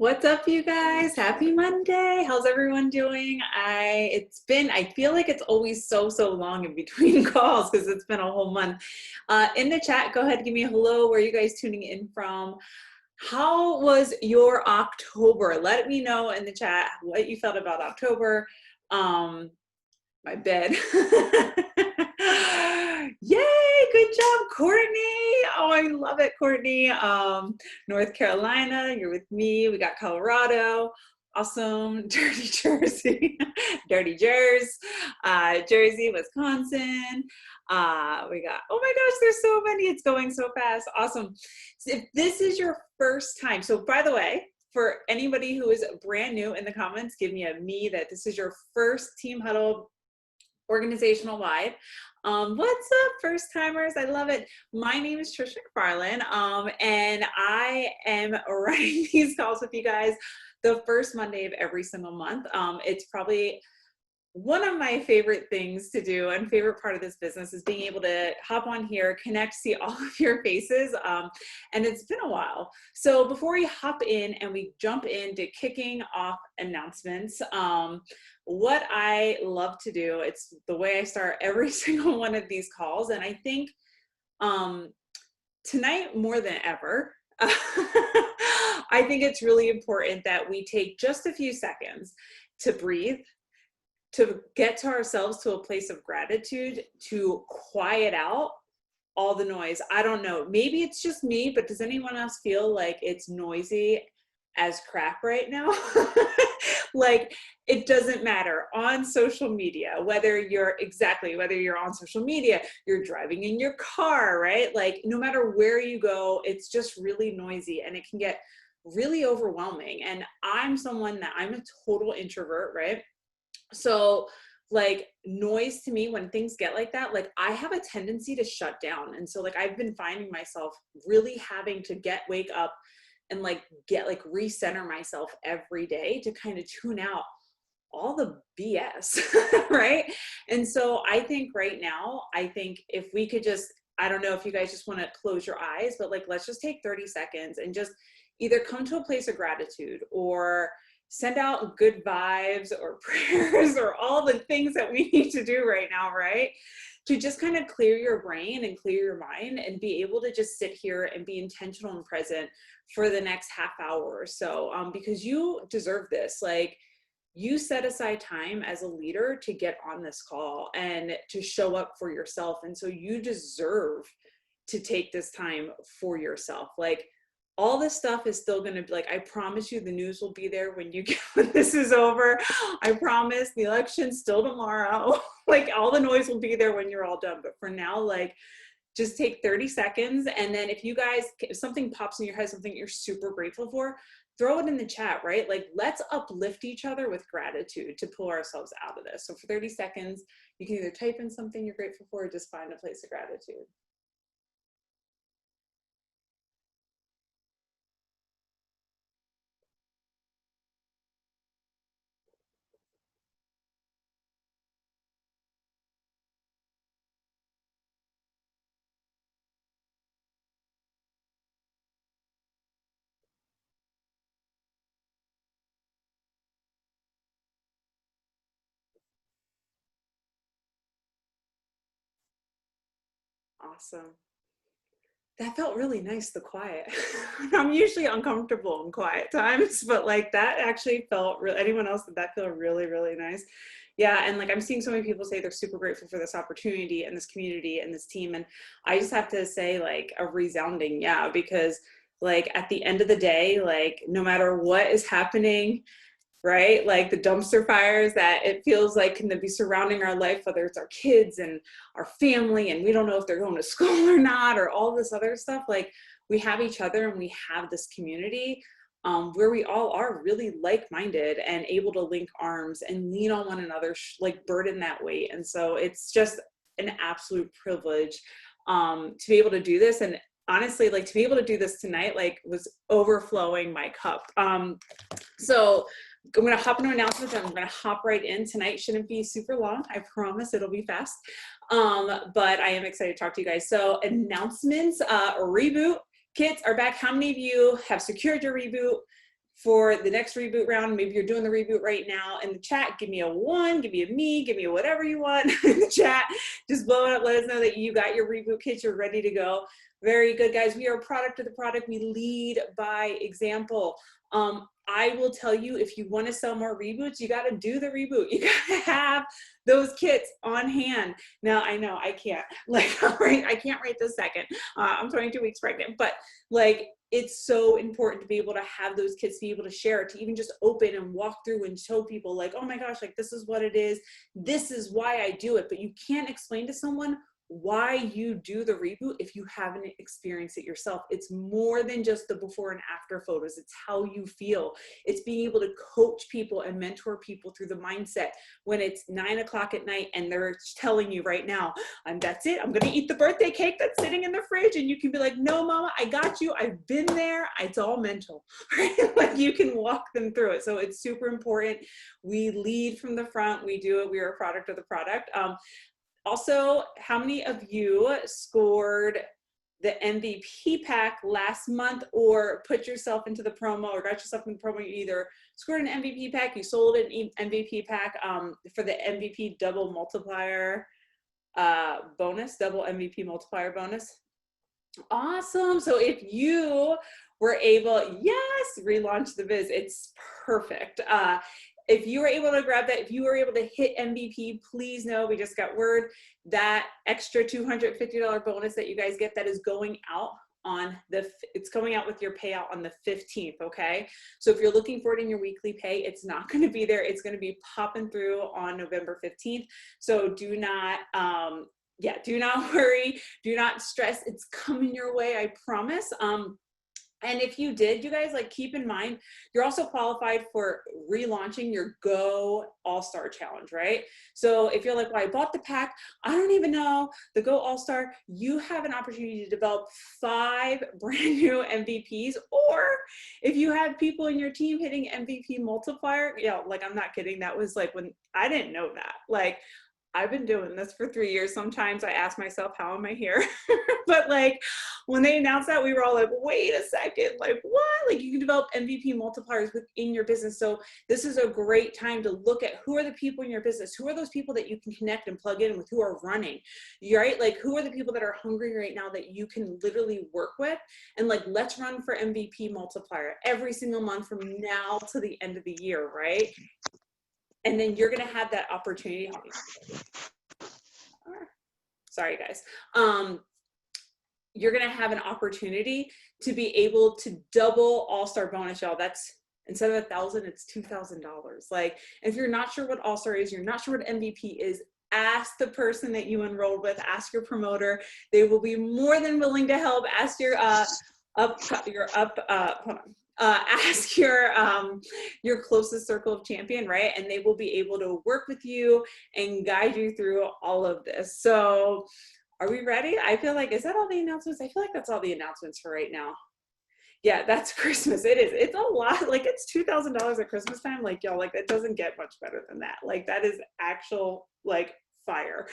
What's up, you guys? Happy Monday. How's everyone doing? I feel like it's always so long in between calls because it's been a whole month. In the chat, go ahead, give me a hello. Where are you guys tuning in from? How was your October? Let me know in the chat what you felt about October. My bed. Yay, good job, Courtney. Oh, I love it, Courtney. North Carolina, you're with me. We got Colorado. Awesome. Dirty Jersey. Dirty Jersey. Jersey, Wisconsin. We got, oh my gosh, there's so many. It's going so fast. Awesome. So if this is your first time, so by the way, for anybody who is brand new in the comments, give me a me that this is your first Team Huddle organizational wide. What's up, first timers? I love it. My name is Trish McFarlane, and I am running these calls with you guys the first Monday of every single month. It's probably one of my favorite things to do and favorite part of this business is being able to hop on here, connect, see all of your faces. And it's been a while. So before we hop in and we jump into kicking off announcements, what I love to do, it's the way I start every single one of these calls. And I think tonight more than ever, I think it's really important that we take just a few seconds to breathe, to get to ourselves to a place of gratitude, to quiet out all the noise. I don't know, maybe it's just me, but does anyone else feel like it's noisy as crap right now? Like, it doesn't matter on social media, whether you're on social media, you're driving in your car, right? Like, no matter where you go, it's just really noisy and it can get really overwhelming. And I'm a total introvert, right? So like noise to me, when things get like that, like I have a tendency to shut down. And so like, I've been finding myself really having to wake up and recenter myself every day to kind of tune out all the BS, right? And so I think right now, if we could just, I don't know if you guys just want to close your eyes, but like, let's just take 30 seconds and just either come to a place of gratitude or send out good vibes or prayers or all the things that we need to do right now, right? To just kind of clear your brain and clear your mind and be able to just sit here and be intentional and present for the next half hour or so, because you deserve this. Like, you set aside time as a leader to get on this call and to show up for yourself. And so you deserve to take this time for yourself. Like, all this stuff is still going to be like, I promise you the news will be there when this is over. I promise the election's still tomorrow. Like, all the noise will be there when you're all done. But for now, like, just take 30 seconds. And then if something pops in your head, something you're super grateful for, throw it in the chat, right? Like, let's uplift each other with gratitude to pull ourselves out of this. So for 30 seconds, you can either type in something you're grateful for or just find a place of gratitude. Awesome. That felt really nice, the quiet. I'm usually uncomfortable in quiet times, but like that actually felt real. Anyone else, did that feel really, really nice? Yeah, and like I'm seeing so many people say they're super grateful for this opportunity and this community and this team. And I just have to say like a resounding yeah, because like at the end of the day, like no matter what is happening, right? Like the dumpster fires that it feels like can be surrounding our life, whether it's our kids and our family, and we don't know if they're going to school or not, or all this other stuff. Like, we have each other and we have this community where we all are really like-minded and able to link arms and lean on one another, like burden that weight. And so it's just an absolute privilege to be able to do this. And honestly, like to be able to do this tonight, like was overflowing my cup. So I'm going to hop into announcements and I'm going to hop right in. Tonight shouldn't be super long. I promise it'll be fast. But I am excited to talk to you guys. So announcements, reboot kits are back. How many of you have secured your reboot? for the next reboot round. Maybe you're doing the reboot right now. In the chat, give me a 1, give me a me, give me a whatever you want in the chat. Just blow it up. Let us know that you got your reboot kits. You're ready to go. Very good, guys. We are a product of the product. We lead by example. I will tell you, if you want to sell more reboots, you got to do the reboot. You got to have those kits on hand. Now, I know I can't, like, I can't right this second. I'm 22 weeks pregnant, but like, it's so important to be able to have those kits, to be able to share it, to even just open and walk through and show people like, oh my gosh, like this is what it is. This is why I do it. But you can't explain to someone why you do the reboot if you haven't experienced it yourself. It's more than just the before and after photos. It's how you feel. It's being able to coach people and mentor people through the mindset when it's 9 o'clock at night and they're telling you right now, that's it, I'm gonna eat the birthday cake that's sitting in the fridge. And you can be like, no, mama, I got you. I've been there. It's all mental, right? Like you can walk them through it. So it's super important. We lead from the front. We do it. We are a product of the product. Also, how many of you scored the MVP pack last month or put yourself into the promo or got yourself in the promo? You either scored an MVP pack, you sold an MVP pack for the MVP double multiplier bonus, double MVP multiplier bonus. Awesome. So if you were able, yes, relaunch the biz, it's perfect. If you were able to grab that, if you were able to hit MVP, please know, we just got word that extra $250 bonus that you guys get, that is going out on it's going out with your payout on the 15th, okay? So if you're looking for it in your weekly pay, it's not gonna be there. It's gonna be popping through on November 15th. So do not, do not worry, do not stress. It's coming your way, I promise. And if you did, you guys, like, keep in mind, you're also qualified for relaunching your Go AllStar challenge, right? So if you're like, well, I bought the pack, I don't even know the Go AllStar, you have an opportunity to develop 5 brand new MVPs. Or if you had people in your team hitting MVP multiplier, like, I'm not kidding. That was like when I didn't know that. Like, I've been doing this for 3 years. Sometimes I ask myself, how am I here? But like when they announced that, we were all like, wait a second, like what? Like you can develop MVP multipliers within your business. So this is a great time to look at who are the people in your business? Who are those people that you can connect and plug in with, who are running, right? Like who are the people that are hungry right now that you can literally work with? And like, let's run for MVP multiplier every single month from now to the end of the year, right? And then you're going to have that opportunity. Sorry, guys. You're going to have an opportunity to be able to double AllStar bonus, y'all. That's, instead of $1,000, it's $2,000. Like, if you're not sure what AllStar is, you're not sure what MVP is, ask the person that you enrolled with, ask your promoter. They will be more than willing to help. Ask your ask your closest circle of champion, right? And they will be able to work with you and guide you through all of this. So are we ready? I feel like, is that all the announcements? I feel like that's all the announcements for right now. Yeah, that's Christmas. It is. It's a lot. Like, it's $2,000 at Christmas time. Like, y'all, like, that doesn't get much better than that. Like, that is actual, like, fire.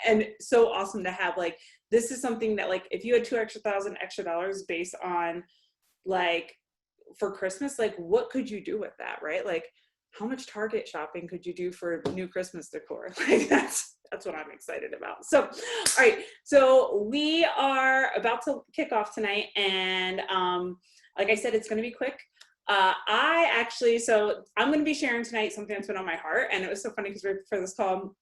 And so awesome to have. Like, this is something that, like, if you had $2,000 extra based on, like, for Christmas, like, what could you do with that, right? Like, how much Target shopping could you do for new Christmas decor? Like, that's what I'm excited about. So, all right. So we are about to kick off tonight. And like I said, it's going to be quick. So I'm going to be sharing tonight something that's been on my heart. And it was so funny because right before this call,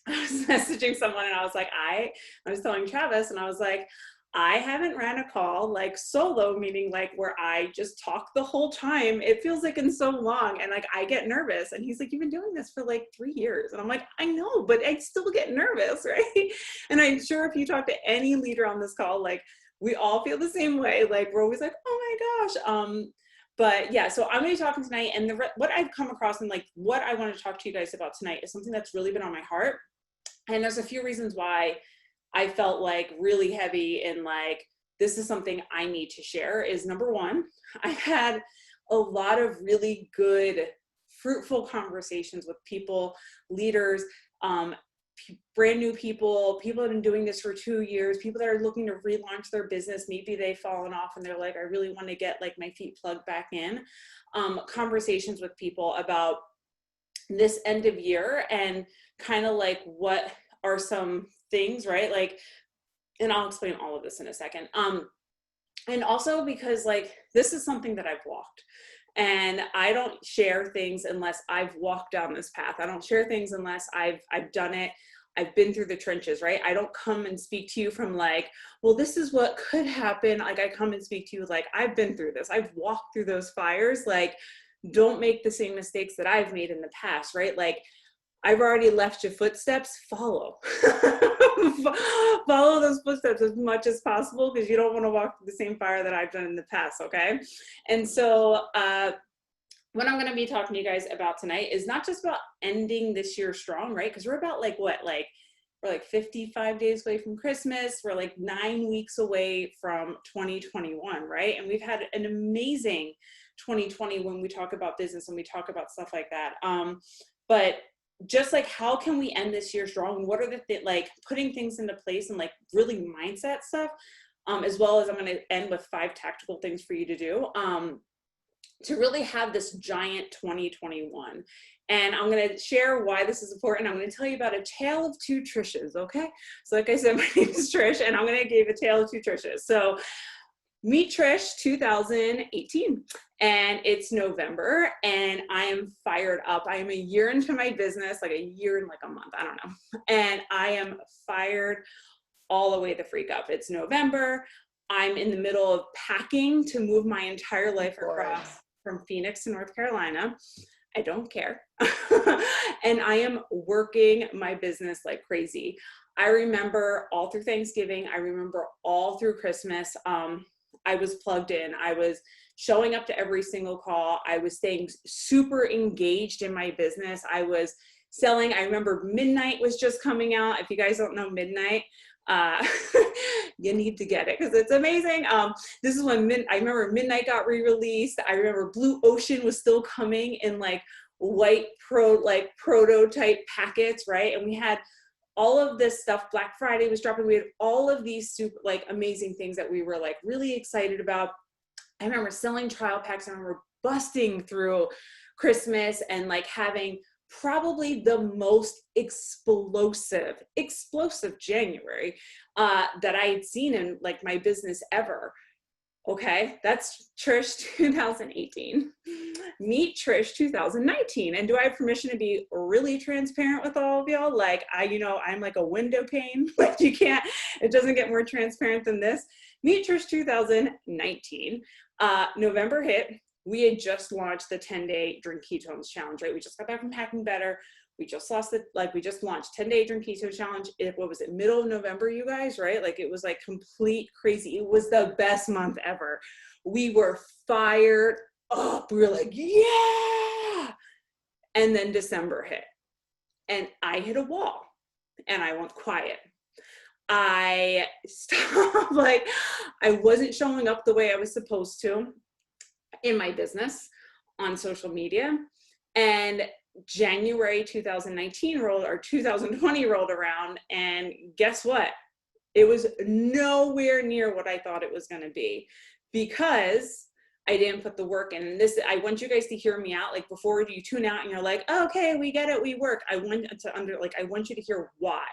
I was messaging someone and I was like, I was telling Travis, and I was like, I haven't ran a call like solo, meaning like where I just talk the whole time. It feels like in so long, and like I get nervous. And he's like, you've been doing this for like 3 years. And I'm like, I know, but I still get nervous, right? And I'm sure if you talk to any leader on this call, like we all feel the same way. Like we're always like, oh my gosh. But yeah, so I'm going to be talking tonight, and what I've come across and like what I want to talk to you guys about tonight is something that's really been on my heart. And there's a few reasons why I felt like really heavy and like, this is something I need to share. Is number one, I've had a lot of really good, fruitful conversations with people, leaders, brand new people that have been doing this for 2 years, people that are looking to relaunch their business. Maybe they've fallen off and they're like, I really want to get like my feet plugged back in. Conversations with people about this end of year and kind of like what are some things, right? Like, and I'll explain all of this in a second. And also because like, this is something that I've walked. And I don't share things unless I've walked down this path. I don't share things unless I've done it. I've been through the trenches, right? I don't come and speak to you from like, well, this is what could happen. Like I come and speak to you like, I've been through this. I've walked through those fires. Like, don't make the same mistakes that I've made in the past, right? Like, I've already left your footsteps, follow. Follow those footsteps as much as possible because you don't want to walk through the same fire that I've done in the past, okay? And so what I'm going to be talking to you guys about tonight is not just about ending this year strong, right? Because we're about like what, like we're like 55 days away from Christmas. We're like 9 weeks away from 2021, right? And we've had an amazing 2020 when we talk about business and we talk about stuff like that. But just like, how can we end this year strong? What are the like putting things into place and like really mindset stuff, as well as I'm going to end with 5 tactical things for you to do, to really have this giant 2021. And I'm going to share why this is important. I'm going to tell you about a tale of 2 Trishes. Okay. So like I said, my name is Trish and I'm going to give a tale of 2 Trishes. So meet Trish 2018 and it's November and I am fired up. I am a year into my business, like a year and like a month, I don't know. And I am fired all the way the freak up. It's November. I'm in the middle of packing to move my entire life across from Phoenix to North Carolina. I don't care. And I am working my business like crazy. I remember all through Thanksgiving. I remember all through Christmas. I was plugged in. I was showing up to every single call. I was staying super engaged in my business. I was selling. I remember Midnight was just coming out. If you guys don't know Midnight, you need to get it because it's amazing. This is when I remember Midnight got re-released. I remember Blue Ocean was still coming in like white prototype packets, right? And we had all of this stuff. Black Friday was dropping. We had all of these super like amazing things that we were like really excited about. I remember selling trial packs. I remember busting through Christmas and like having probably the most explosive January that I had seen in like my business ever. Okay, that's Trish 2018. Meet Trish 2019. And do I have permission to be really transparent with all of y'all? Like I'm like a window pane. Like it doesn't get more transparent than this. Meet Trish 2019. November hit. We had just launched the 10-day Drink Ketones challenge, right? We just got back from Packing Better. We just launched 10-day Drink Keto challenge. What was it? Middle of November, you guys, right? Like it was like complete crazy. It was the best month ever. We were fired up. We were like, yeah. And then December hit and I hit a wall and I went quiet. I stopped, like I wasn't showing up the way I was supposed to in my business on social media. And January 2019 or 2020 rolled around and guess what? It was nowhere near what I thought it was going to be because I didn't put the work in. And this, I want you guys to hear me out. Like before you tune out and you're like, oh, okay, we get it. We work. I want you to hear why.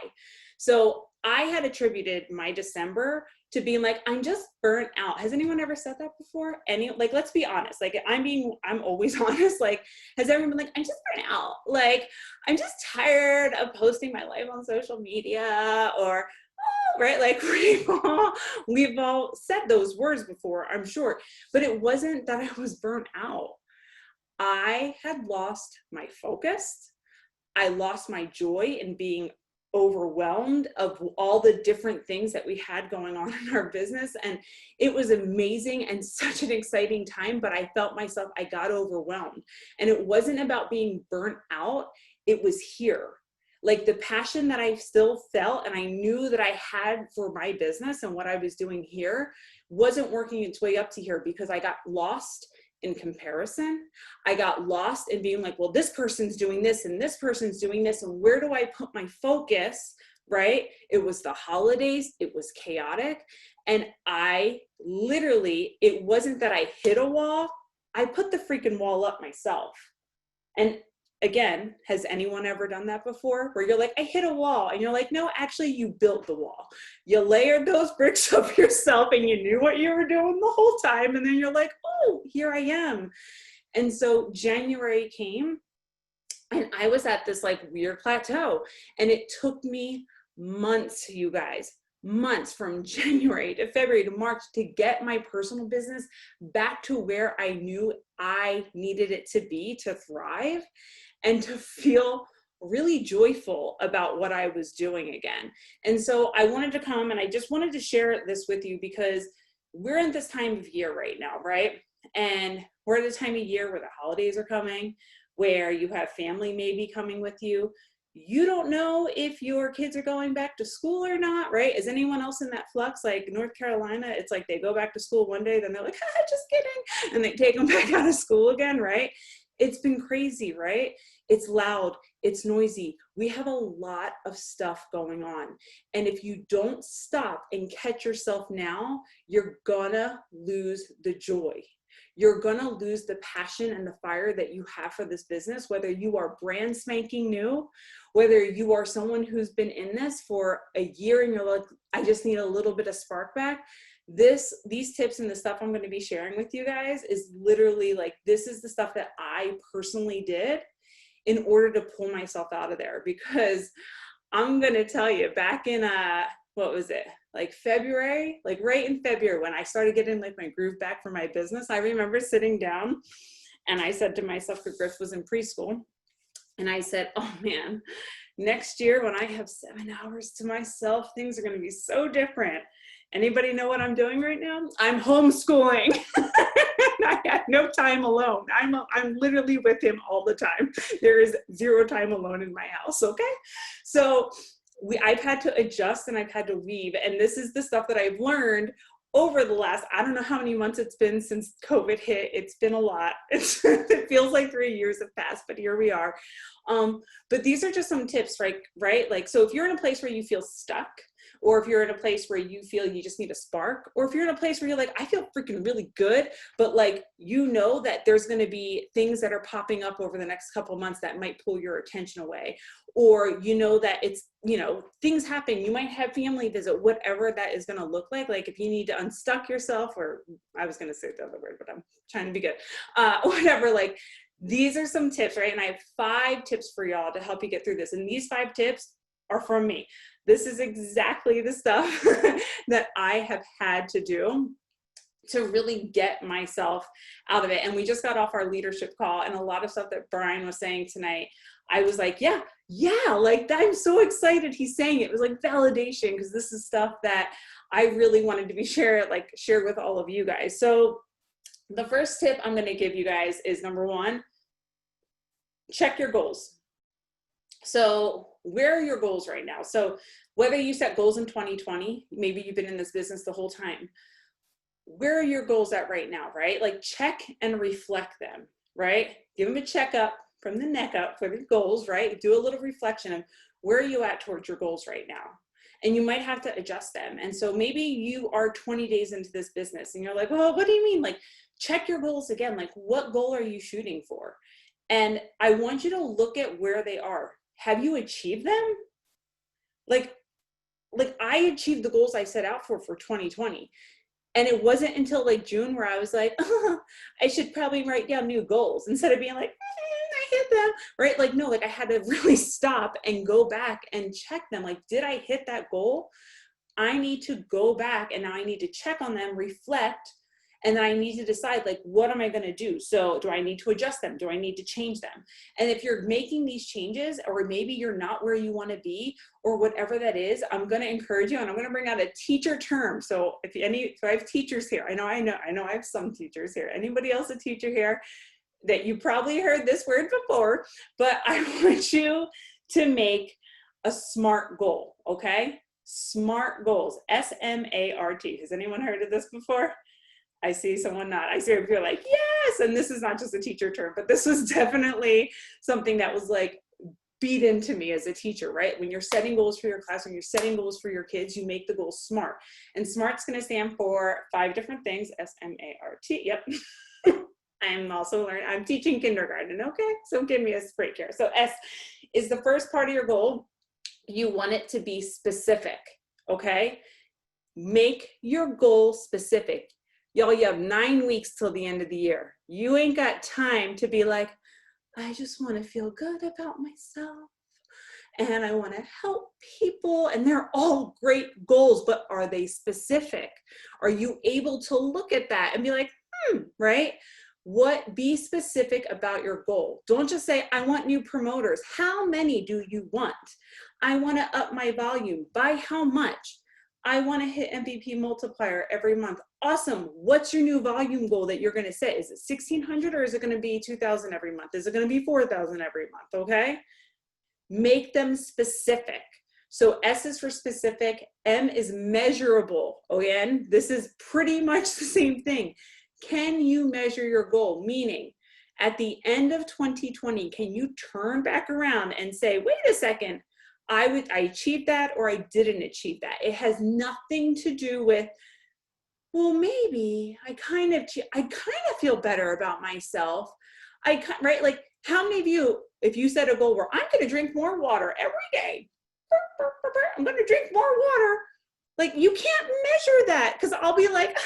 So I had attributed my December to being like, I'm just burnt out. Has anyone ever said that before? Let's be honest. Like I'm always honest. Like, has everyone been like, I'm just burnt out. Like, I'm just tired of posting my life on social media or, right? Like we've all said those words before, I'm sure, but it wasn't that I was burnt out. I had lost my focus. I lost my joy in being overwhelmed of all the different things that we had going on in our business. And it was amazing and such an exciting time, but I felt myself, I got overwhelmed. And it wasn't about being burnt out. It was here. Like the passion that I still felt and I knew that I had for my business and what I was doing here wasn't working its way up to here because I got lost in comparison. I got lost in being like, well, this person's doing this and this person's doing this, and where do I put my focus, right? It was the holidays, it was chaotic. And I literally, it wasn't that I hit a wall, I put the freaking wall up myself. And again, has anyone ever done that before? Where you're like, I hit a wall, and you're like, no, actually you built the wall. You layered those bricks up yourself, and you knew what you were doing the whole time. And then you're like, oh, here I am. And so January came, and I was at this like weird plateau, and it took me months, you guys, months, from January to February to March, to get my personal business back to where I knew I needed it to be to thrive and to feel really joyful about what I was doing again. And so I wanted to come, and I just wanted to share this with you because we're in this time of year right now, right? And we're at a time of year where the holidays are coming, where you have family maybe coming with you. You don't know if your kids are going back to school or not, right? Is anyone else in that flux? Like North Carolina, it's like they go back to school one day, then they're like, just kidding. And they take them back out of school again, right? It's been crazy, right? It's loud, it's noisy. We have a lot of stuff going on. And if you don't stop and catch yourself now, you're gonna lose the joy. You're gonna lose the passion and the fire that you have for this business, whether you are brand spanking new, whether you are someone who's been in this for a year and you're like, I just need a little bit of spark back. These tips and the stuff I'm going to be sharing with you guys is literally like, this is the stuff that I personally did in order to pull myself out of there. Because I'm going to tell you, back in, what was it? Like February, like right in February, when I started getting like my groove back for my business, I remember sitting down and I said to myself, because Griff was in preschool, and I said, oh man, next year when I have 7 hours to myself, things are going to be so different. Anybody know what I'm doing right now? I'm homeschooling. I had no time alone. I'm literally with him all the time. There is zero time alone in my house, okay? So I've had to adjust and I've had to weave. And this is the stuff that I've learned over the last, I don't know how many months it's been since COVID hit. It's been a lot. It feels like 3 years have passed, but here we are. But these are just some tips, right? Like, so if you're in a place where you feel stuck, or if you're in a place where you feel you just need a spark, or if you're in a place where you're like, I feel freaking really good, but like, you know that there's going to be things that are popping up over the next couple of months that might pull your attention away, or you know that it's, things happen. You might have family visit, whatever that is going to look like. Like if you need to unstuck yourself, or I was going to say the other word, but I'm trying to be good, whatever, like these are some tips, right? And I have 5 tips for y'all to help you get through this. And these 5 tips are from me. This is exactly the stuff that I have had to do to really get myself out of it. And we just got off our leadership call, and a lot of stuff that Brian was saying tonight, I was like, yeah, like I'm so excited he's saying it. It was like validation, because this is stuff that I really wanted to be shared with all of you guys. So the first tip I'm going to give you guys is, number 1, check your goals. So where are your goals right now? So whether you set goals in 2020, maybe you've been in this business the whole time, where are your goals at right now, right? Like check and reflect them, right? Give them a checkup from the neck up for the goals, right? Do a little reflection of where are you at towards your goals right now? And you might have to adjust them. And so maybe you are 20 days into this business and you're like, well, what do you mean? Like check your goals again. Like what goal are you shooting for? And I want you to look at where they are. Have you achieved them? Like I achieved the goals I set out for 2020. And it wasn't until like June where I was like, I should probably write down new goals instead of being like, I hit them, right? Like, no, like I had to really stop and go back and check them. Like, did I hit that goal? I need to go back and now I need to check on them, reflect, and then I need to decide, like, what am I going to do? So do I need to adjust them? Do I need to change them? And if you're making these changes, or maybe you're not where you want to be, or whatever that is, I'm going to encourage you, and I'm going to bring out a teacher term. So so I have teachers here. I know I have some teachers here. Anybody else a teacher here that you probably heard this word before, but I want you to make a SMART goal, okay? SMART goals, SMART. Has anyone heard of this before? I see someone nod. I see if you're like, yes. And this is not just a teacher term, but this was definitely something that was like beat into me as a teacher, right? When you're setting goals for your class, when you're setting goals for your kids, you make the goals SMART. And SMART's going to stand for 5 different things. SMART. Yep. I'm also learning, I'm teaching kindergarten. Okay. So give me a break here. So S is the first part of your goal. You want it to be specific. Okay. Make your goal specific. Y'all, you have 9 weeks till the end of the year. You ain't got time to be like, I just want to feel good about myself and I want to help people. And they're all great goals, but are they specific? Are you able to look at that and be like, right? Be specific about your goal. Don't just say, I want new promoters. How many do you want? I want to up my volume. By how much? I want to hit MVP multiplier every month. Awesome. What's your new volume goal that you're going to set? Is it 1,600 or is it going to be 2,000 every month? Is it going to be 4,000 every month? Okay. Make them specific. So S is for specific. M is measurable. Again, this is pretty much the same thing. Can you measure your goal? Meaning at the end of 2020, can you turn back around and say, wait a second, I achieved that or I didn't achieve that. It has nothing to do with, well, maybe I kind of feel better about myself. Right? Like how many of you, if you set a goal where I'm going to drink more water every day, I'm going to drink more water. Like you can't measure that because I'll be like,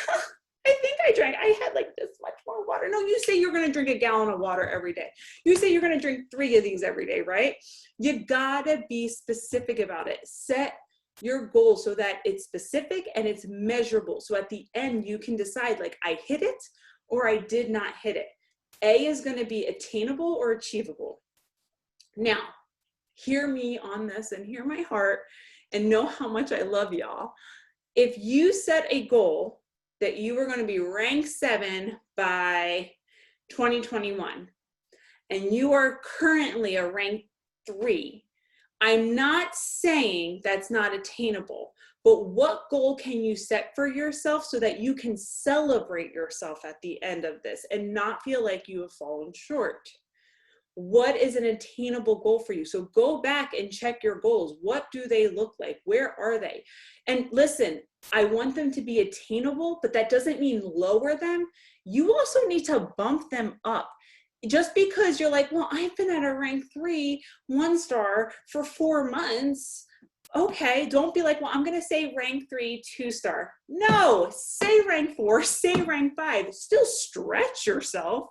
I think I had like this much more water. No, you say you're going to drink a gallon of water every day. You say you're going to drink 3 of these every day, right? You gotta be specific about it. Set your goal so that it's specific and it's measurable. So at the end, you can decide like I hit it or I did not hit it. A is going to be attainable or achievable. Now, hear me on this and hear my heart and know how much I love y'all. If you set a goal that you were going to be rank 7 by 2021, and you are currently a rank 3, I'm not saying that's not attainable, but what goal can you set for yourself so that you can celebrate yourself at the end of this and not feel like you have fallen short? What is an attainable goal for you? So go back and check your goals. What do they look like? Where are they? And listen, I want them to be attainable, but that doesn't mean lower them. You also need to bump them up. Just because you're like, well, I've been at a rank 3, 1 star for 4 months. Okay, don't be like, well, I'm going to say rank 3, 2 star. No, say rank 4, say rank 5. Still stretch yourself,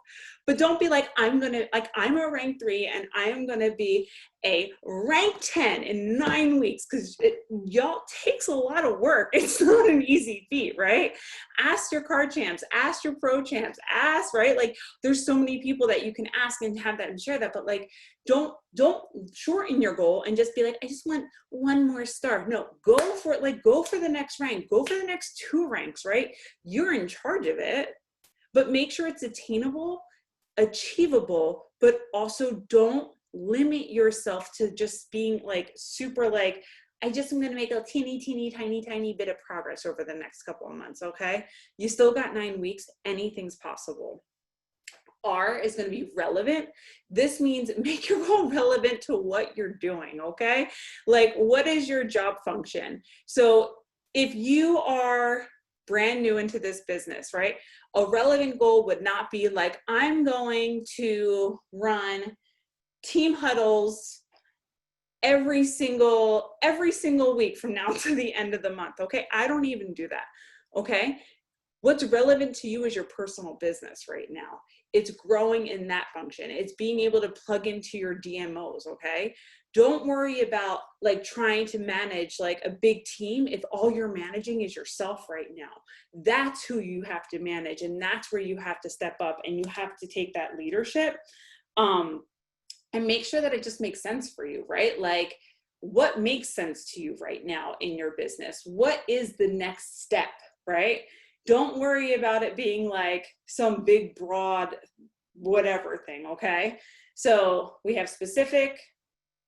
but don't be like, I'm a rank 3 and I'm going to be a rank 10 in 9 weeks, because y'all takes a lot of work. It's not an easy feat, right? Ask your card champs, ask your pro champs, ask, right? Like there's so many people that you can ask and have that and share that, but like, don't shorten your goal and just be like, I just want 1 more star. No, go for it. Like go for the next rank, go for the next 2 ranks, right? You're in charge of it, but make sure it's attainable, achievable, but also don't limit yourself to just being like super like, I just am going to make a tiny bit of progress over the next couple of months. Okay. You still got 9 weeks. Anything's possible. R is going to be relevant. This means make your goal relevant to what you're doing. Okay. Like what is your job function? So if you are brand new into this business, right? A relevant goal would not be like, I'm going to run team huddles every single week from now to the end of the month. Okay. I don't even do that. Okay. What's relevant to you is your personal business right now. It's growing in that function. It's being able to plug into your DMOs. Okay. Don't worry about like trying to manage like a big team if all you're managing is yourself right now. That's who you have to manage. And that's where you have to step up and you have to take that leadership. And make sure that it just makes sense for you, right? Like what makes sense to you right now in your business? What is the next step, right? Don't worry about it being like some big, broad, whatever thing, okay? So we have specific,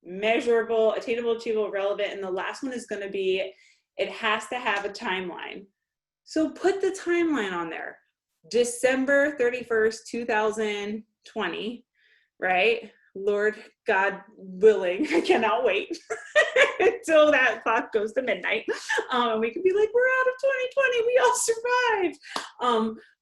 measurable, attainable, achievable, relevant, and the last one is gonna be, it has to have a timeline. So put the timeline on there. December 31st, 2020, right? Lord God willing, I cannot wait until that clock goes to midnight. And we can be like, we're out of 2020, we all survived.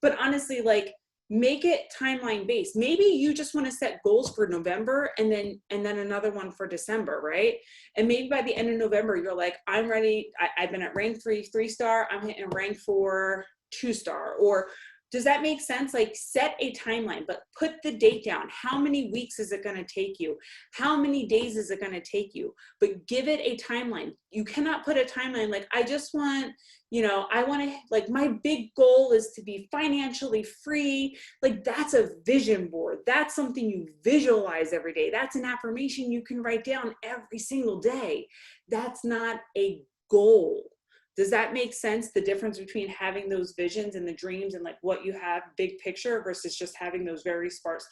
But honestly, like, make it timeline based. Maybe you just want to set goals for November and then another one for December, right? And maybe by the end of November, you're like, I'm ready. I've been at rank 3-star. I'm hitting rank 4, 2-star. Or does that make sense? Like, set a timeline, but put the date down. How many weeks is it going to take you? How many days is it going to take you? But give it a timeline. You cannot put a timeline like, I just want, I want to, like, my big goal is to be financially free. Like, that's a vision board. That's something you visualize every day. That's an affirmation you can write down every single day. That's not a goal. Does that make sense? The difference between having those visions and the dreams and like what you have big picture versus just having those very smart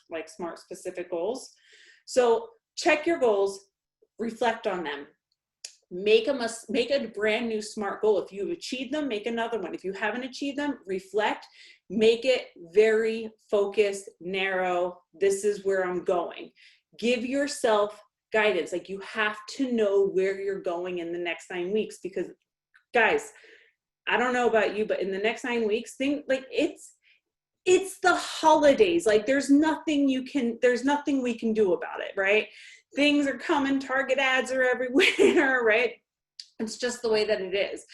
specific goals. So check your goals, reflect on them. Make a brand new SMART goal. If you've achieved them, make another one. If you haven't achieved them, reflect, make it very focused, narrow. This is where I'm going. Give yourself guidance. Like, you have to know where you're going in the next 9 weeks, because guys, I don't know about you, but in the next 9 weeks, it's the holidays. Like, there's nothing we can do about it, right? Things are coming, Target ads are everywhere, right? It's just the way that it is.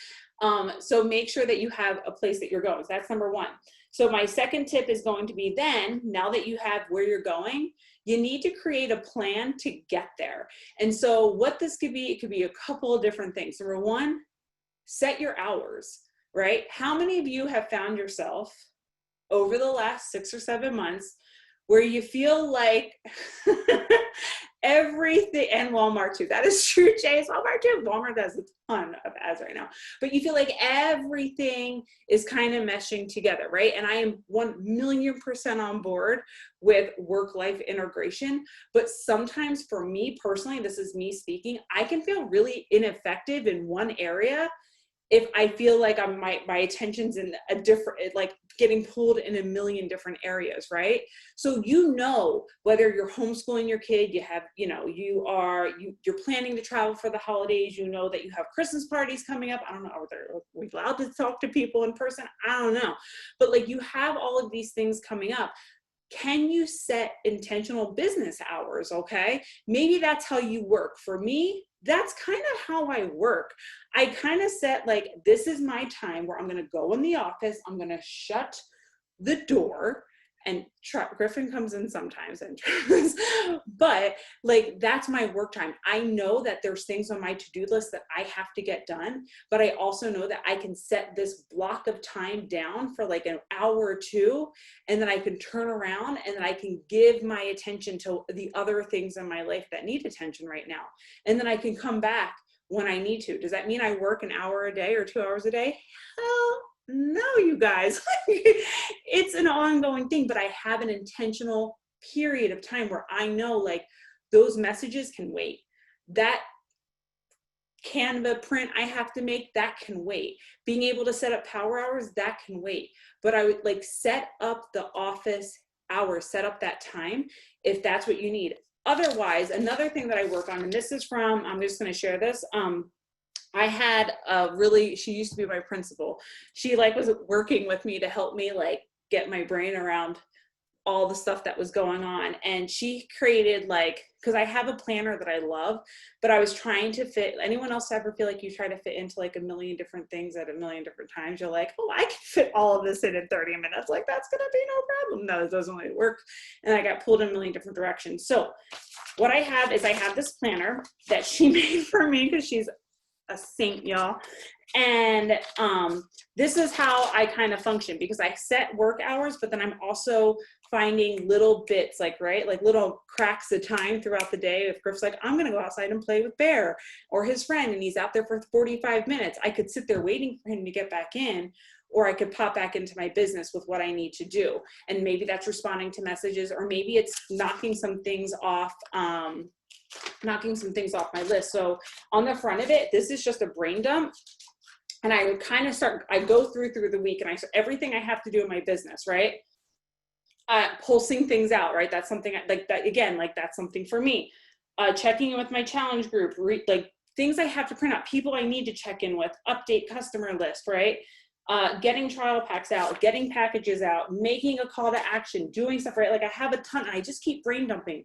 So make sure that you have a place that you're going. So that's number one. So my second tip is going to be, then, now that you have where you're going, you need to create a plan to get there. And so what this could be, it could be a couple of different things. Number one, set your hours, right? How many of you have found yourself over the last 6 or 7 months where you feel like everything, and Walmart too, that is true, Chase, Walmart too. Walmart has a ton of ads right now, but you feel like everything is kind of meshing together, right? And I am 1,000,000% on board with work-life integration, but sometimes for me personally, this is me speaking, I can feel really ineffective in one area if I feel like my attention's in a different, like, getting pulled in a million different areas, right? So, whether you're homeschooling your kid, you have, you're planning to travel for the holidays, that you have Christmas parties coming up. I don't know, are we allowed to talk to people in person? I don't know. But like, you have all of these things coming up. Can you set intentional business hours? Okay. Maybe that's how you work. For me, that's kind of how I work. I kind of set, like, this is my time where I'm going to go in the office. I'm going to shut the door, and Griffin comes in sometimes, but like, that's my work time. I know that there's things on my to-do list that I have to get done, but I also know that I can set this block of time down for like an hour or two, and then I can turn around and then I can give my attention to the other things in my life that need attention right now. And then I can come back when I need to. Does that mean I work an hour a day or 2 hours a day? Hell no, you guys. It's an ongoing thing, but I have an intentional period of time where I know, like, those messages can wait. That Canva print I have to make, that can wait. Being able to set up power hours, that can wait. But I would, like, set up the office hours, set up that time if that's what you need. Otherwise, another thing that I work on, and this is from, I'm just going to share this. I had she used to be my principal. She was working with me to help me get my brain around all the stuff that was going on. And she created because I have a planner that I love, but I was trying to fit. Anyone else ever feel like you try to fit into a million different things at a million different times? You're like, oh, I can fit all of this in 30 minutes. Like, that's going to be no problem. No, it doesn't really work. And I got pulled in a million different directions. So what I have is this planner that she made for me, because she's a saint, y'all. And this is how I kind of function, because I set work hours, but then I'm also finding little bits, little cracks of time throughout the day. If Griff's like, I'm going to go outside and play with Bear or his friend, and he's out there for 45 minutes, I could sit there waiting for him to get back in, or I could pop back into my business with what I need to do. And maybe that's responding to messages, or maybe it's knocking some things off my list. So on the front of it, this is just a brain dump. And I would kind of I go through the week, and everything I have to do in my business, right? Pulsing things out, right? That's something like that, again, like that's something for me. Checking in with my challenge group, like things I have to print out, people I need to check in with, update customer list, right? Getting trial packs out, getting packages out, making a call to action, doing stuff, right? Like I have a ton, and I just keep brain dumping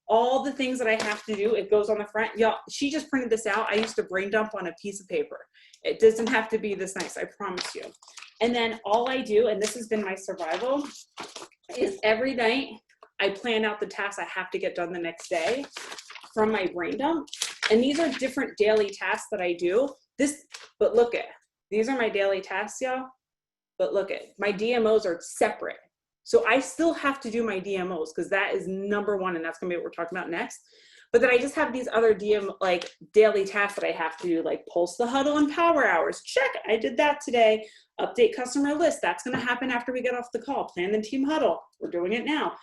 all the things that I have to do. It goes on the front. Y'all, she just printed this out. I used to brain dump on a piece of paper. It doesn't have to be this nice, I promise you. And then all I do, and this has been my survival, is every night I plan out the tasks I have to get done the next day from my brain dump. And these are different daily tasks that I do. But look at, these are my daily tasks, y'all. But look at, my DMOs are separate. So I still have to do my DMOs because that is number one, and that's gonna be what we're talking about next. But then I just have these other like daily tasks that I have to do, like pulse the huddle and power hours. Check, I did that today. Update customer list. That's gonna happen after we get off the call. Plan the team huddle. We're doing it now.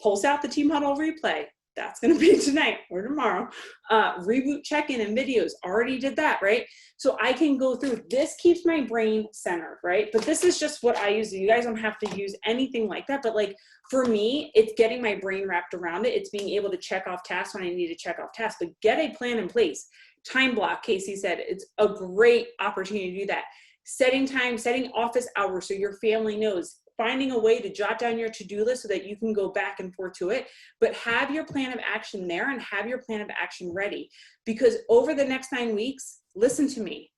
Pulse out the team huddle replay. That's gonna be tonight or tomorrow. Reboot check-in and videos. Already did that, right? So I can go through. This keeps my brain centered, right? But this is just what I use. You guys don't have to use anything like that. But like for me, it's getting my brain wrapped around it. It's being able to check off tasks when I need to check off tasks. But get a plan in place. Time block, Casey said, it's a great opportunity to do that. Setting time, setting office hours so your family knows. Finding a way to jot down your to-do list so that you can go back and forth to it, but have your plan of action there and have your plan of action ready. Because over the next 9 weeks, listen to me,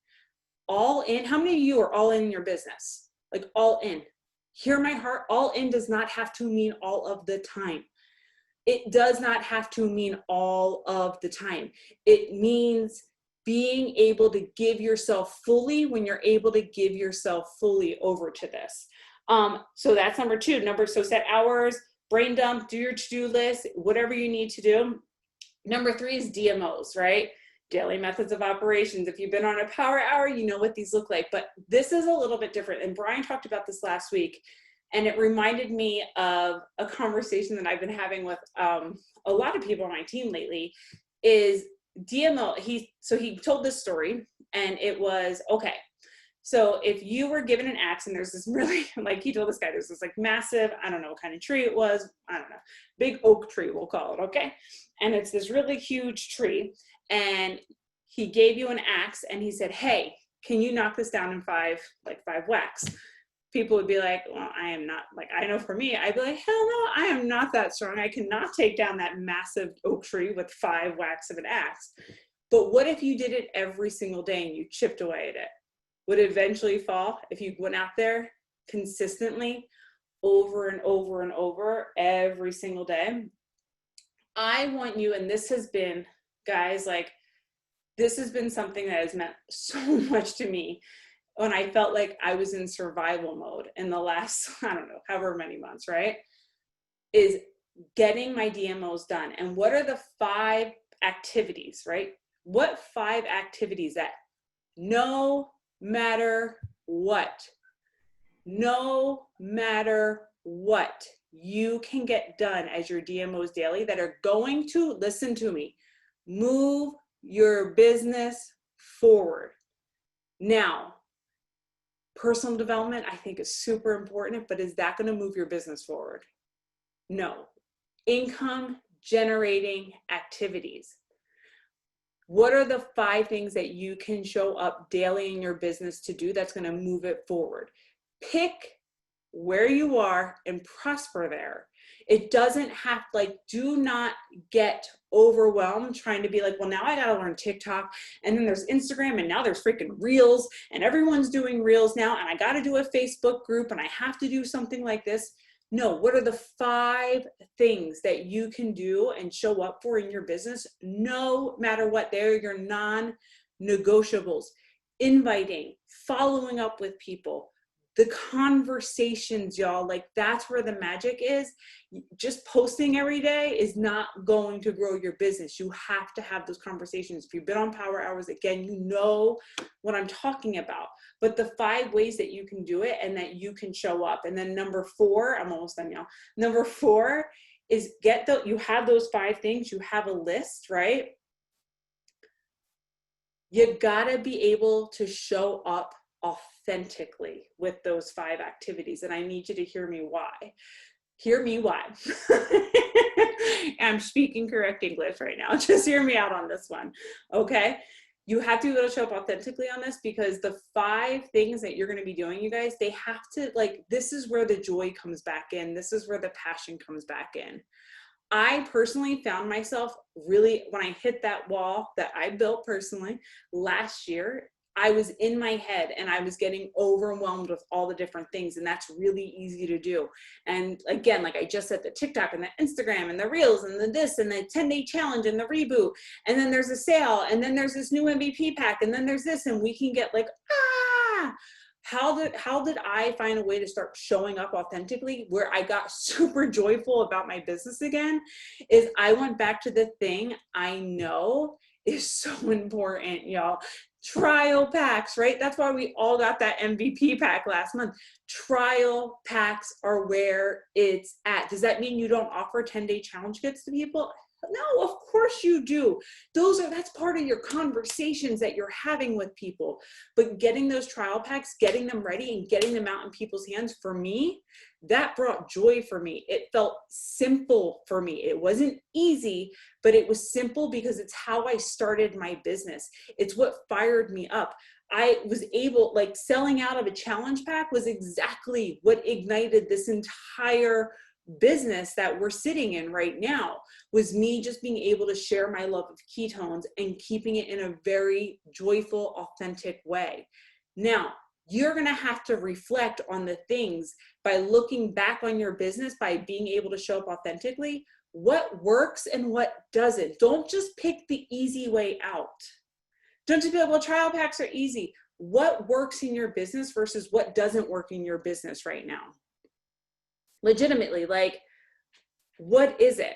all in, how many of you are all in your business? Like all in. Hear my heart, all in does not have to mean all of the time. It does not have to mean all of the time. It means being able to give yourself fully when you're able to give yourself fully over to this. So that's number two. So set hours, brain dump, do your to-do list, whatever you need to do. Number three is DMOs, right? Daily methods of operations. If you've been on a power hour, you know what these look like, but this is a little bit different. And Brian talked about this last week, and it reminded me of a conversation that I've been having with a lot of people on my team lately is DMO. He told this story, and it was, okay, so if you were given an axe, and there's this really, like he told this guy, there's this like massive, I don't know what kind of tree it was, I don't know, big oak tree, we'll call it, okay? And it's this really huge tree, and he gave you an axe, and he said, hey, can you knock this down in five whacks? People would be like, well, I am not, like, I know for me, I'd be like, hell no, I am not that strong. I cannot take down that massive oak tree with 5 whacks of an axe. But what if you did it every single day and you chipped away at it? Would it eventually fall if you went out there consistently over and over and over every single day? I want you, and this has been, guys, like, this has been something that has meant so much to me when I felt like I was in survival mode in the last, I don't know, however many months, right? Is getting my DMOs done. And what are the 5 activities, right? What 5 activities that no matter what, you can get done as your DMOs daily that are going to, listen to me, move your business forward. Now, personal development, I think, is super important, but is that going to move your business forward? No. Income generating activities. What are the 5 things that you can show up daily in your business to do that's going to move it forward? Pick where you are and prosper there. It doesn't have, like, do not get overwhelmed trying to be like, well, now I got to learn TikTok, and then there's Instagram, and now there's freaking Reels, and everyone's doing Reels now, and I got to do a Facebook group, and I have to do something like this. No, what are the 5 things that you can do and show up for in your business, no matter what? They're your non-negotiables. Inviting, following up with people, the conversations, y'all, like that's where the magic is. Just posting every day is not going to grow your business. You have to have those conversations. If you've been on power hours, again, you know what I'm talking about. But the 5 ways that you can do it and that you can show up. And then number 4, I'm almost done, y'all. Number 4 is you have those 5 things, you have a list, right? You gotta be able to show up authentically with those 5 activities. And I need you to hear me why. Hear me why. I'm speaking correct English right now. Just hear me out on this one, okay? You have to be able to show up authentically on this, because the 5 things that you're going to be doing, you guys, they have to, like, this is where the joy comes back in. This is where the passion comes back in. I personally found myself really, when I hit that wall that I built personally last year, I was in my head and I was getting overwhelmed with all the different things. And that's really easy to do. And again, like I just said, the TikTok and the Instagram and the Reels and the this and the 10-day challenge and the reboot. And then there's a sale. And then there's this new MVP pack. And then there's this, and we can get like, how did I find a way to start showing up authentically where I got super joyful about my business again? Is I went back to the thing I know is so important, y'all. Trial packs, right? That's why we all got that MVP pack last month. Trial packs are where it's at. Does that mean you don't offer 10-day challenge kits to people? No, of course you do. That's part of your conversations that you're having with people. But getting those trial packs, getting them ready and getting them out in people's hands, for me, that brought joy for me. It felt simple for me. It wasn't easy, but it was simple because it's how I started my business. It's what fired me up. I was able, like, selling out of a challenge pack was exactly what ignited this entire business that we're sitting in right now, was me just being able to share my love of ketones and keeping it in a very joyful, authentic way. Now, you're going to have to reflect on the things by looking back on your business, by being able to show up authentically, what works and what doesn't. Don't just pick the easy way out. Don't just be like, well, trial packs are easy. What works in your business versus what doesn't work in your business right now? Legitimately, like, what is it?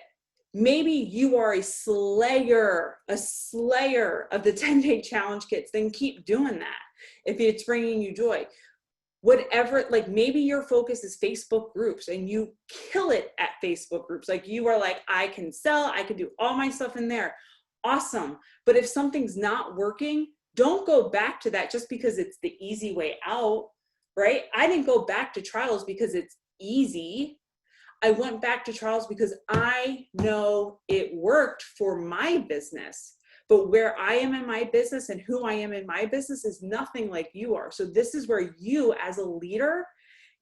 Maybe you are a slayer of the 10-day challenge kits, then keep doing that if it's bringing you joy. Whatever, like, maybe your focus is Facebook groups and you kill it at Facebook groups. Like, you are like, I can sell, I can do all my stuff in there. Awesome. But if something's not working, don't go back to that just because it's the easy way out, right? I didn't go back to trials because it's easy. I went back to trials because I know it worked for my business. But where I am in my business and who I am in my business is nothing like you are. So this is where you, as a leader,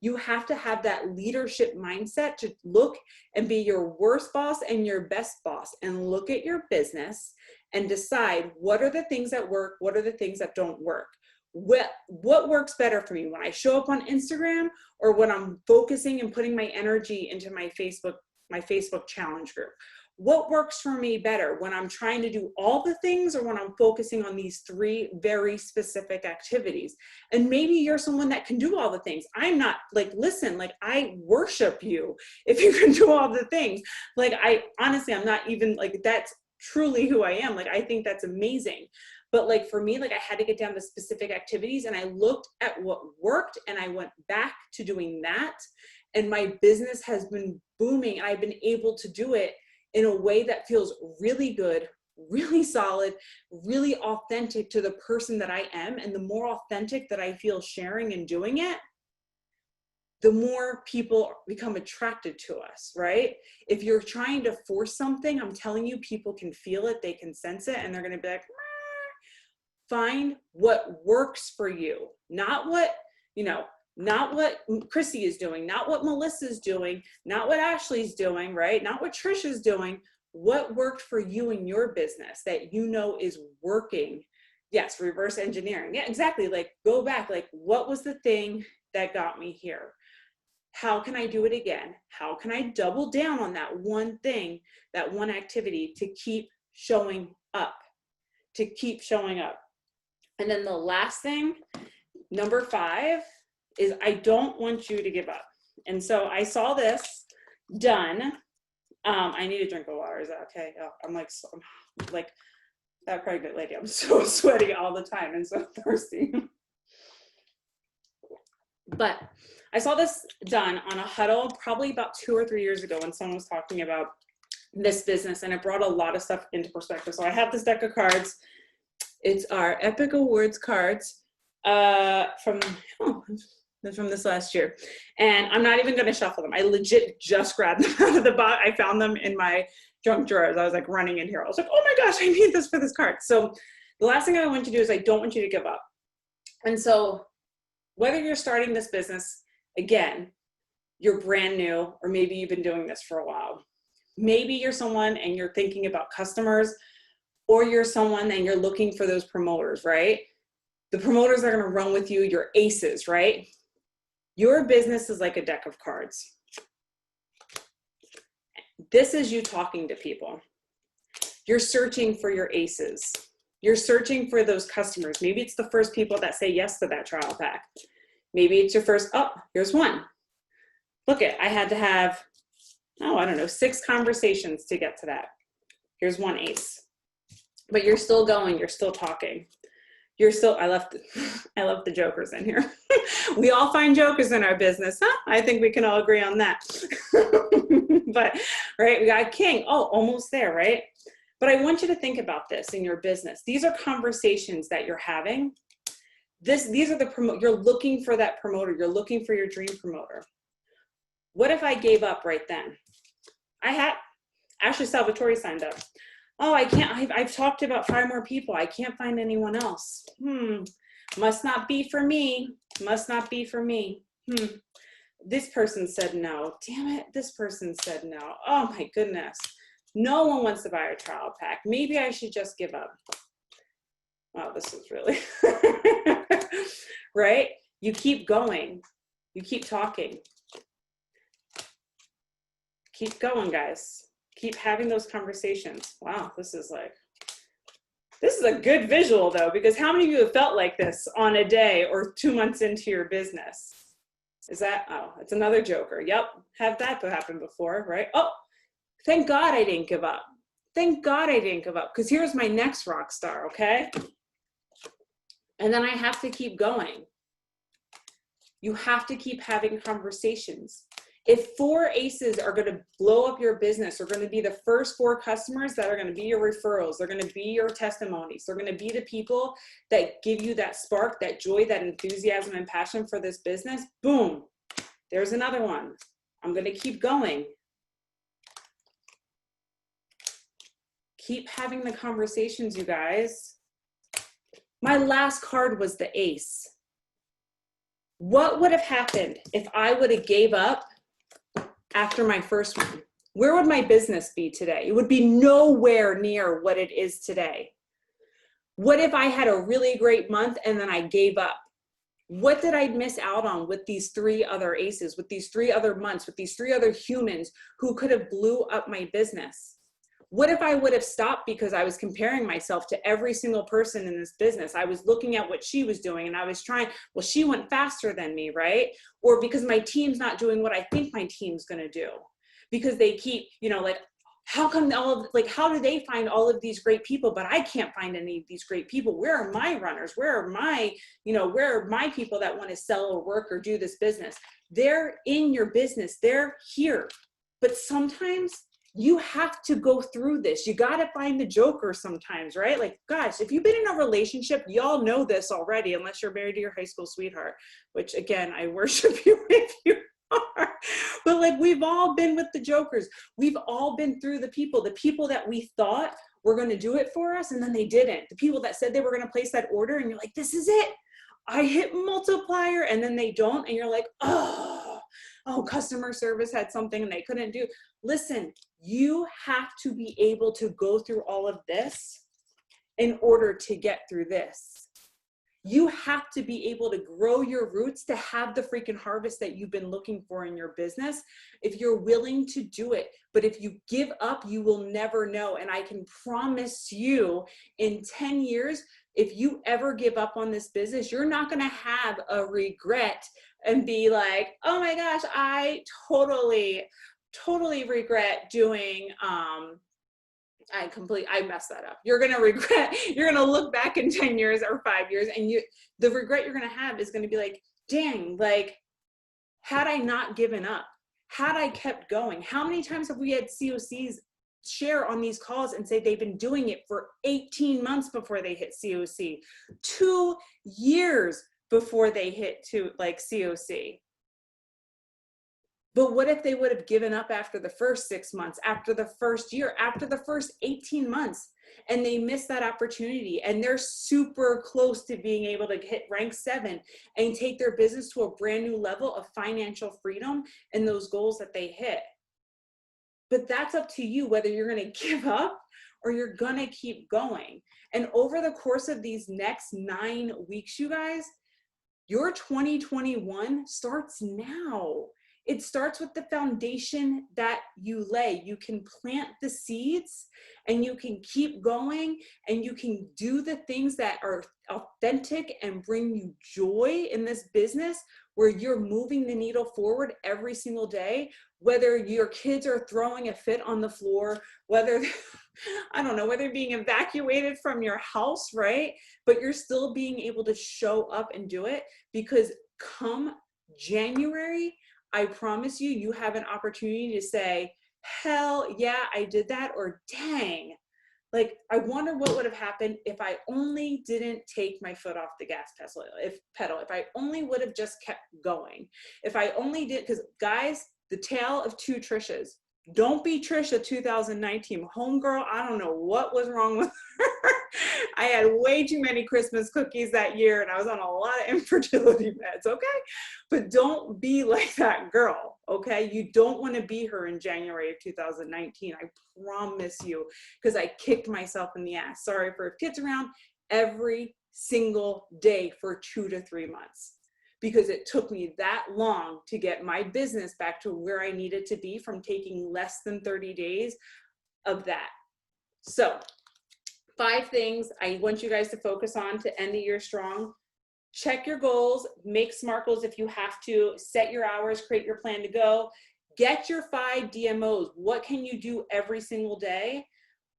you have to have that leadership mindset to look and be your worst boss and your best boss, and look at your business and decide what are the things that work, what are the things that don't work. What works better for me, when I show up on Instagram or when I'm focusing and putting my energy into my Facebook challenge group? What works for me better, when I'm trying to do all the things or when I'm focusing on these 3 very specific activities? And maybe you're someone that can do all the things. I'm not. Like, listen, like, I worship you if you can do all the things. Like, I honestly, I'm not even like, that's truly who I am. Like, I think that's amazing. But like, for me, like, I had to get down to specific activities, and I looked at what worked and I went back to doing that. And my business has been booming, and I've been able to do it in a way that feels really good, really solid, really authentic to the person that I am. And the more authentic that I feel sharing and doing it, the more people become attracted to us, right? If you're trying to force something, I'm telling you, people can feel it, they can sense it, and they're going to be like, find what works for you, not what Chrissy is doing, not what Melissa's doing, not what Ashley's doing, right? Not what Trish is doing. What worked for you in your business that you know is working? Yes, reverse engineering. Yeah, exactly. Like, go back. Like, what was the thing that got me here? How can I do it again? How can I double down on that one thing, that one activity, to keep showing up, And then the last thing, number 5, is I don't want you to give up. And so I saw this done. I need a drink of water. Is that okay? Oh, I'm like that pregnant lady. I'm so sweaty all the time and so thirsty. But I saw this done on a Huddle probably about 2 or 3 years ago, when someone was talking about this business, and it brought a lot of stuff into perspective. So I have this deck of cards. It's our Epic Awards cards from this last year. And I'm not even going to shuffle them. I legit just grabbed them out of the box. I found them in my junk drawers. I was like running in here. I was like, oh my gosh, I need this for this card. So the last thing I want you to do is I don't want you to give up. And so whether you're starting this business, again, you're brand new, or maybe you've been doing this for a while. Maybe you're someone and you're thinking about customers, or you're someone and you're looking for those promoters, right? The promoters that are going to run with you, your aces, right? Your business is like a deck of cards. This is you talking to people. You're searching for your aces. You're searching for those customers. Maybe it's the first people that say yes to that trial pack. Maybe it's your first, oh, here's one. Look it, I had to have, I don't know, 6 conversations to get to that. Here's one ace. But you're still going, you're still talking. You're still, I left the jokers in here. We all find jokers in our business, huh? I think we can all agree on that. But, right, we got king. Oh, almost there, right? But I want you to think about this in your business. These are conversations that you're having. These are you're looking for that promoter. You're looking for your dream promoter. What if I gave up right then? Ashley Salvatore signed up. Oh, I can't, I've talked to about 5 more people. I can't find anyone else. Must not be for me. Must not be for me. This person said no. Damn it, this person said no. Oh my goodness. No one wants to buy a trial pack. Maybe I should just give up. Wow, this is really, right? You keep going. You keep talking. Keep going, guys. Keep having those conversations. Wow, this is a good visual though, because how many of you have felt like this on a day or 2 months into your business? Is that, oh, it's another joker. Yep, have that happen before, right? Oh, thank God I didn't give up. Thank God I didn't give up, because here's my next rock star, okay? And then I have to keep going. You have to keep having conversations. If 4 aces are going to blow up your business, are going to be the first 4 customers that are going to be your referrals, they're going to be your testimonies, they're going to be the people that give you that spark, that joy, that enthusiasm and passion for this business, boom, there's another one. I'm going to keep going. Keep having the conversations, you guys. My last card was the ace. What would have happened if I would have gave up after my first one? Where would my business be today? It would be nowhere near what it is today. What if I had a really great month and then I gave up? What did I miss out on with these 3 other aces, with these 3 other months, with these 3 other humans who could have blew up my business? What if I would have stopped because I was comparing myself to every single person in this business? I was looking at what she was doing and I was trying, well, she went faster than me, right? Or because my team's not doing what I think my team's gonna do. Because they keep, like, how come how do they find all of these great people, but I can't find any of these great people? Where are my runners? Where are my, where are my people that wanna sell or work or do this business? They're in your business, they're here. But sometimes you have to go through this. You got to find the joker sometimes, right? Like, gosh, if you've been in a relationship, y'all know this already, unless you're married to your high school sweetheart, which again, I worship you if you are. But like, we've all been with the jokers. We've all been through the people that we thought were going to do it for us, and then they didn't. The people that said they were going to place that order, and you're like, this is it. I hit multiplier, and then they don't, and you're like, oh, customer service had something and they couldn't do. Listen, you have to be able to go through all of this in order to get through this. You have to be able to grow your roots to have the freaking harvest that you've been looking for in your business, if you're willing to do it. But if you give up, you will never know. And I can promise you, in 10 years, if you ever give up on this business, you're not going to have a regret and be like, oh my gosh, I totally regret doing, I messed that up. You're going to regret, you're going to look back in 10 years or 5 years, and the regret you're going to have is going to be like, dang, like, had I not given up, had I kept going, how many times have we had COCs share on these calls and say they've been doing it for 18 months before they hit COC, 2 years before they hit to like COC. But what if they would have given up after the first 6 months, after the first year, after the first 18 months, and they missed that opportunity and they're super close to being able to hit rank 7 and take their business to a brand new level of financial freedom and those goals that they hit. But that's up to you whether you're going to give up or you're going to keep going. And over the course of these next 9 weeks, you guys, your 2021 starts now. It starts with the foundation that you lay. You can plant the seeds and you can keep going and you can do the things that are authentic and bring you joy in this business where you're moving the needle forward every single day, whether your kids are throwing a fit on the floor, whether, I don't know, whether being evacuated from your house, right? But you're still being able to show up and do it, because come January, I promise you, you have an opportunity to say, hell yeah, I did that, or dang, like, I wonder what would have happened if I only didn't take my foot off the gas pedal, if I only would have just kept going. If I only did, because guys, the tale of 2 Trishes. Don't be Trish of 2019. Homegirl, I don't know what was wrong with her. I had way too many Christmas cookies that year and I was on a lot of infertility meds, okay? But don't be like that girl, okay? You don't want to be her in January of 2019. I promise you, because I kicked myself in the ass. Sorry for kids around every single day for 2 to 3 months. Because it took me that long to get my business back to where I needed to be from taking less than 30 days of that. So 5 things I want you guys to focus on to end the year strong. Check your goals, make SMART goals if you have to, set your hours, create your plan to go, get your 5 DMOs. What can you do every single day?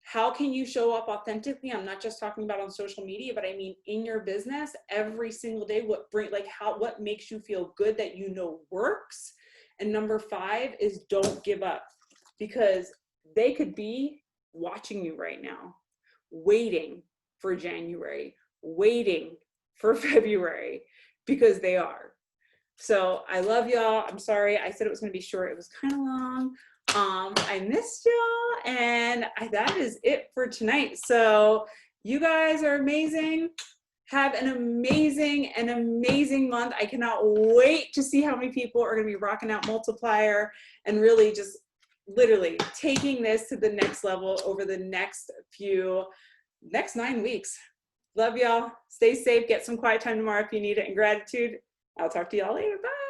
How can you show up authentically? I'm not just talking about on social media, but I mean in your business every single day. What makes you feel good that you know works? And number 5 is don't give up, because they could be watching you right now, waiting for January, waiting for February, because they are. So I love y'all. I'm sorry. I said it was going to be short. It was kind of long. I missed y'all, and that is it for tonight. So you guys are amazing. Have an amazing month. I cannot wait to see how many people are going to be rocking out Multiplier and really just literally taking this to the next level over the next 9 weeks. Love y'all. Stay safe. Get some quiet time tomorrow if you need it. And gratitude. I'll talk to y'all later. Bye.